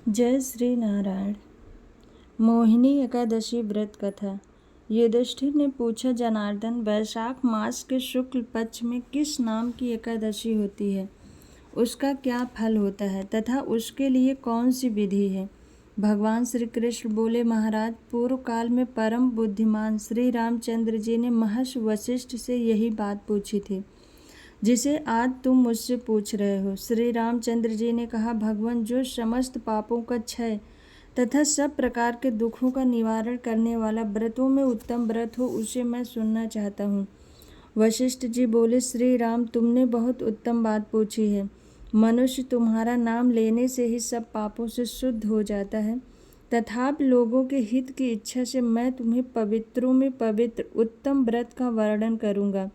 जय श्री नारायण। मोहिनी एकादशी व्रत कथा। युधिष्ठिर ने पूछा, जनार्दन, वैशाख मास के शुक्ल पक्ष में किस नाम की एकादशी होती है? उसका क्या फल होता है तथा उसके लिए कौन सी विधि है? भगवान श्री कृष्ण बोले, महाराज, पूर्व काल में परम बुद्धिमान श्री रामचंद्र जी ने महर्षि वशिष्ठ से यही बात पूछी थी जिसे आज तुम मुझसे पूछ रहे हो। श्री रामचंद्र जी ने कहा, भगवान, जो समस्त पापों का क्षय तथा सब प्रकार के दुखों का निवारण करने वाला व्रतों में उत्तम व्रत हो, उसे मैं सुनना चाहता हूँ। वशिष्ठ जी बोले, श्री राम, तुमने बहुत उत्तम बात पूछी है। मनुष्य तुम्हारा नाम लेने से ही सब पापों से शुद्ध हो जाता है, तथापि लोगों के हित की इच्छा से मैं तुम्हें पवित्रों में पवित्र उत्तम व्रत का वर्णन करूँगा।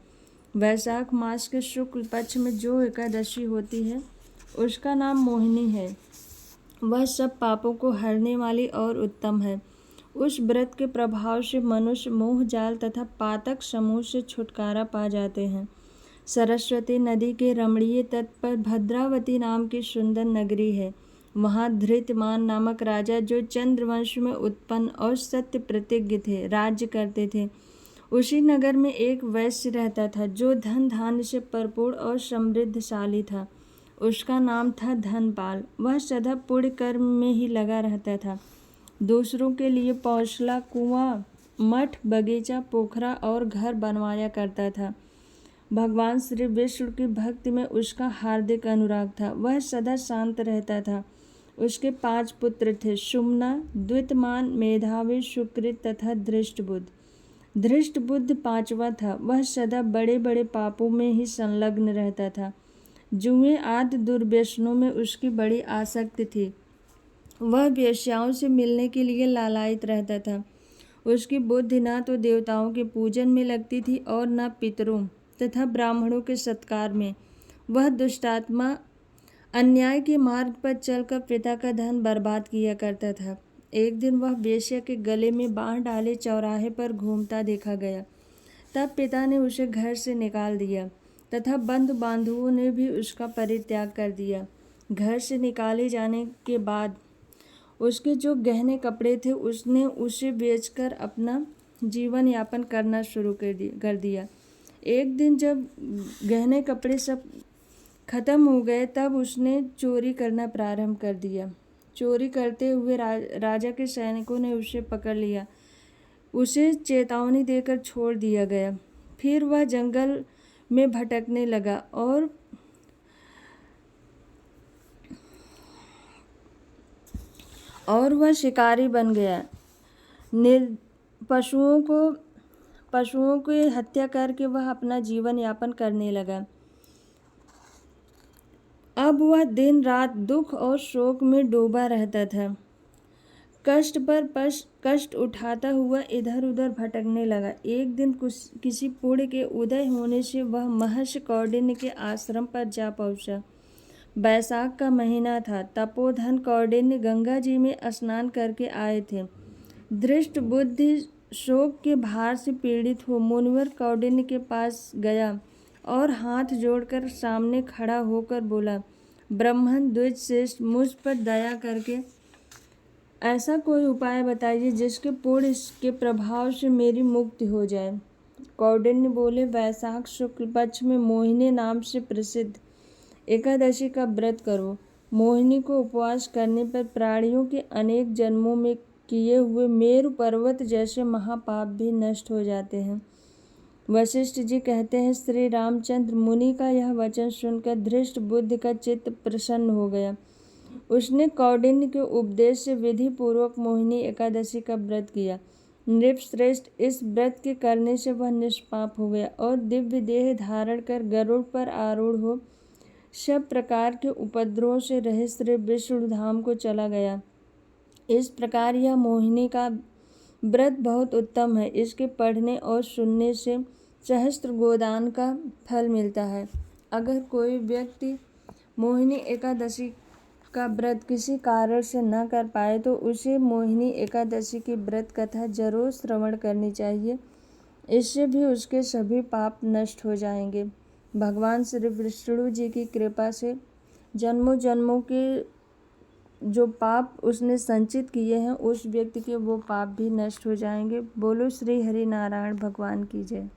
वैशाख मास के शुक्ल पक्ष में जो एकादशी होती है उसका नाम मोहिनी है। वह सब पापों को हरने वाली और उत्तम है। उस व्रत के प्रभाव से मनुष्य मोह जाल तथा पातक समूह से छुटकारा पा जाते हैं। सरस्वती नदी के रमणीय तट पर भद्रावती नाम की सुंदर नगरी है। वहाँ धृतमान नामक राजा, जो चंद्रवंश में उत्पन्न और सत्य प्रतिज्ञ थे, राज्य करते थे। उसी नगर में एक वैश्य रहता था जो धन धान्य से भरपूर और समृद्धशाली था। उसका नाम था धनपाल। वह सदा पुण्य कर्म में ही लगा रहता था। दूसरों के लिए पौषला, कुआं, मठ, बगीचा, पोखरा और घर बनवाया करता था। भगवान श्री विष्णु की भक्ति में उसका हार्दिक अनुराग था। वह सदा शांत रहता था। उसके 5 पुत्र थे, सुमना, द्वितमान, मेधावी, सुकृत तथा धृष्टबुद्ध। धृष्टबुद्ध 5वां था। वह सदा बड़े बड़े पापों में ही संलग्न रहता था। जुए आदि दुर्व्यसनों में उसकी बड़ी आसक्ति थी। वह वेश्याओं से मिलने के लिए लालायित रहता था। उसकी बुद्धि न तो देवताओं के पूजन में लगती थी और न पितरों तथा ब्राह्मणों के सत्कार में। वह दुष्टात्मा अन्याय के मार्ग पर चलकर पिता का धन बर्बाद किया करता था। एक दिन वह वेश्या के गले में बांह डाले चौराहे पर घूमता देखा गया। तब पिता ने उसे घर से निकाल दिया तथा बंधु बांधवों ने भी उसका परित्याग कर दिया। घर से निकाले जाने के बाद उसके जो गहने कपड़े थे उसने उसे बेचकर अपना जीवन यापन करना शुरू कर दिया। एक दिन जब गहने कपड़े सब खत्म हो गए तब उसने चोरी करना प्रारंभ कर दिया। चोरी करते हुए राजा के सैनिकों ने उसे पकड़ लिया। उसे चेतावनी देकर छोड़ दिया गया। फिर वह जंगल में भटकने लगा और वह शिकारी बन गया। पशुओं की हत्या करके वह अपना जीवन यापन करने लगा। अब वह दिन रात दुख और शोक में डूबा रहता था। कष्ट पर कष्ट उठाता हुआ इधर उधर भटकने लगा। एक दिन किसी पुण्य के उदय होने से वह महर्षि कौंडिन्य के आश्रम पर जा पहुंचा। बैसाख का महीना था। तपोधन कौंडिन्य गंगा जी में स्नान करके आए थे। धृष्ट बुद्धि शोक के भार से पीड़ित हो मुनिवर कौंडिन्य के पास गया और हाथ जोड़कर सामने खड़ा होकर बोला, ब्राह्मण द्विजश्रेष्ठ, मुझ पर दया करके ऐसा कोई उपाय बताइए जिसके पुण्य के प्रभाव से मेरी मुक्ति हो जाए। कौंडिन्य बोले, वैशाख शुक्ल पक्ष में मोहिनी नाम से प्रसिद्ध एकादशी का व्रत करो। मोहिनी को उपवास करने पर प्राणियों के अनेक जन्मों में किए हुए मेरु पर्वत जैसे महापाप भी नष्ट हो जाते हैं। वशिष्ठ जी कहते हैं, श्री रामचंद्र मुनि का यह वचन सुनकर धृष्ट बुद्धि का चित्त प्रसन्न हो गया। उसने कौंडिन्य के उपदेश से विधि पूर्वक मोहिनी एकादशी का व्रत किया। नृपश्रेष्ठ, इस व्रत के करने से वह निष्पाप हो गया और दिव्य देह धारण कर गरुड़ पर आरूढ़ हो सब प्रकार के उपद्रवों से रहित श्री विष्णु धाम को चला गया। इस प्रकार यह मोहिनी का व्रत बहुत उत्तम है। इसके पढ़ने और सुनने से सहस्त्र गोदान का फल मिलता है। अगर कोई व्यक्ति मोहिनी एकादशी का व्रत किसी कारण से न कर पाए तो उसे मोहिनी एकादशी की व्रत कथा जरूर श्रवण करनी चाहिए। इससे भी उसके सभी पाप नष्ट हो जाएंगे। भगवान श्री विष्णु जी की कृपा से जन्मों जन्मों के जो पाप उसने संचित किए हैं उस व्यक्ति के वो पाप भी नष्ट हो जाएंगे। बोलो श्री हरि नारायण भगवान की जय।